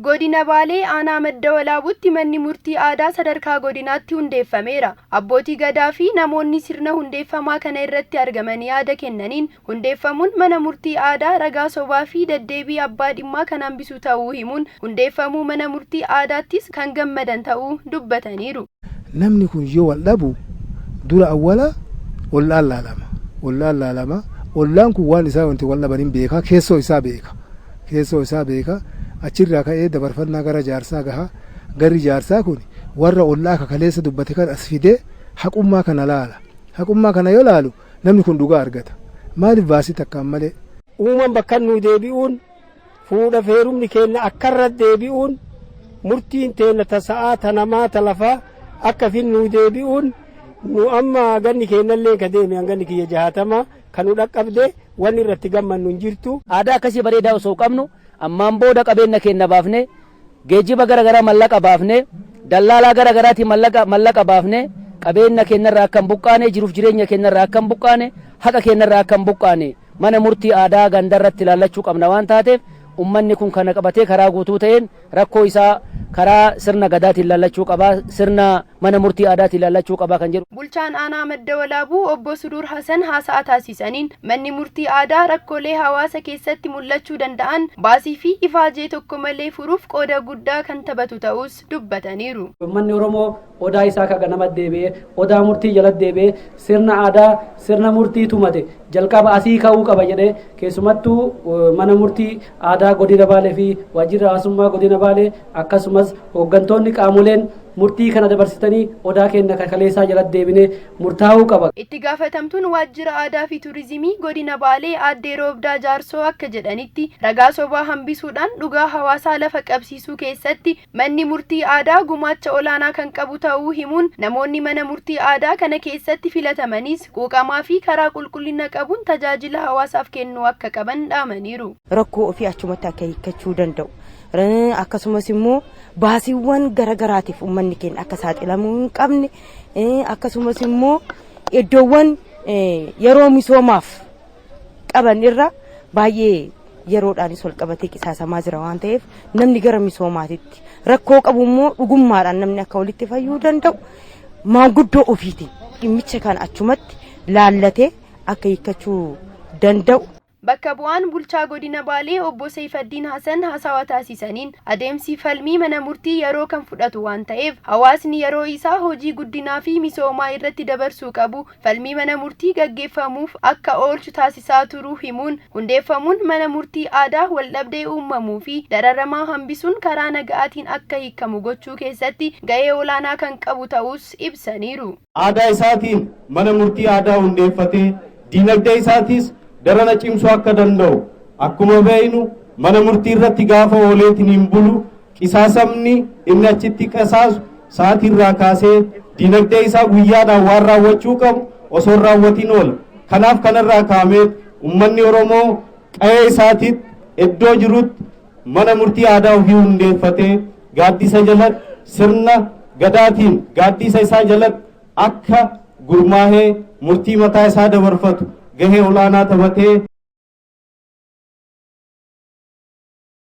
Godina Baalee aanaa madda walaabuutti manni murtii aadaa sadarkaa godinaatti hundeeffameera. Abbootii gadaa fi namoonni sirna hundeeffamaa kana irratti argamanii yaada kennaniin hundeeffamuun mana murtii aadaa ragaa sobaa fi deddeebii abbaa dhimmaa kan hambisu ta'uu himuun hundeeffamuu mana murtii aadaattis kan gammadan ta'uu dubbataniiru. Namni kun yoo wal dhabu dura awwala ollaan laalama. Ollaan kun waan isaa wanti wal dhaban beeka, keessoo isaa beeka. Achirraa ka'ee dabarfannaa gara jaarsaa gaha. Garri jaarsaa kun warra ollaa kakaleessa dubbate kan as fidee haqummaa kana laala. Haqummaa kana yoo laalu namni kun dhugaa argata. Maaliif baasii takkaan malee? Uuman bakka nu deebi'uun fuudha feerumni keenya akkarra deebi'uun murtiin teenya tasa'aa tanamaa talafaa akka fin nu deebi'uun nu amma ganni keenyallee ka deeme ganni kiyya 60 kan nu dhaqqabde wanni irratti gammannu hin jirtu. Aadaa akkasii bareedaa osoo qabnu ammaan booda qabeenya keenya baafne geejjiba garagaraa mallaqa baafne dallaalaa garagaraati mallaqa baafne qabeenya keenyarraa akka hin buqqaane jiruuf jireenya keenyarraa akka hin buqqaane haqa keenyarraa akka hin buqqaane mana murtii aadaa gandarratti ilaallachuu qabna waan taateef ummanni kun kana qabatee karaa guutuu ta'een rakkoo isaa karaa sirna gadaatiin ilaallachuu qabaa, sirna mana murtii aadaatiin ilaallachuu qabaa kan jedhu. Bulchaan aanaa madda walaabuu obbo Sudur Hasan haasa'a taasisaniin manni murtii aadaa rakkoolee hawaasa keessatti mul'achuu danda'an baasii fi ifaajee tokko malee furuuf qooda guddaa kan taphatu ta'us dubbataniiru. Uummanni Oromoo odaa isaa kaga nama deebi'ee odaa murtii jala deebi'ee sirna aadaa sirna murtii tumate jalqaba asii ka'uu qaba jedhee keessumattuu mana murtii aadaa godina Baalee fi waajjira hawaasummaa godina Baalee akkasumas hooggantoonni qaamoleen murtii kana dabarsitanii odaa keenya kakaleessaa jala deebinee murtaa'uu qaba. Itti gaafatamtuun waajjira aadaa fi turizimii godina Baalee aadde Roobdaa Jaarsoo akka jedhanitti ragaa sobaa hambisuudhaan dhugaa hawaasaa lafa qabsiisuu keessatti manni murtii aadaa gumaacha olaanaa kan qabu ta'uu himuun namoonni mana murtii aadaa kana keessatti filatamanis quuqamaa fi karaa qulqullina qabuun tajaajila hawaasaaf kennuu akka qaban dhaamaniiru. Rakkoo ofii achumatti akka hiikkachuu danda'u. Akkasumas immoo baasiiwwan garagaraatiif uummanni keenya akka saaxilamuu hin qabne akkasumas immoo iddoowwan yeroo misoomaaf qaban irra baay'ee yeroodhaanis wal qabatee qisaasamaa jira waan ta'eef namni gara misoomaatitti rakkoo qabu immoo dhugummaadhaan namni akka walitti fayyuu danda'u maanguddoo ofiitiin dhimmicha kan achumatti laallatee akka hiikkachuu danda'u. Bakka bu'aan bulchaa godina Baalee obbo Seifaddiin Hasan haasawa taasisaniin adeemsi falmii mana murtii yeroo kan fudhatu waan ta'eef hawaasni yeroo isaa hojii guddinaa fi misoomaa irratti dabarsuu qabu falmii mana murtii gaggeeffamuuf akka oolchu taasisaa turuu himuun hundeeffamuun mana murtii aadaa waldhabdee uumamuu fi dararamaa hambisuun karaa nagaatiin akka hiikamu gochuu keessatti gahee olaanaa kan qabu ta'us ibsaniiru. Aadaa isaatiin mana murtii aadaa hundeeffatee diinagdee isaatis darana cimsuu akka danda'u akkuma beeynu mana murtii irratti gaafa ooleetiin hin bulu qisaasamni inni achitti qisaasu sa'aatirraa kaasee diinagdee isaa guyyaadhaan waan raawwachuu qabu osoo hin raawwatiin oola. Kanaaf kanarraa kaa'amee uummanni Oromoo qa'ee isaatiitti iddoo jirutti mana murtii aadaa ofii hundeeffatee gaaddisa jalatti sirna gadaatiin gaaddisa isaa jalatti akka gurmaahee murtii mataa isaa dabarfatu gahee olaanaa taphatee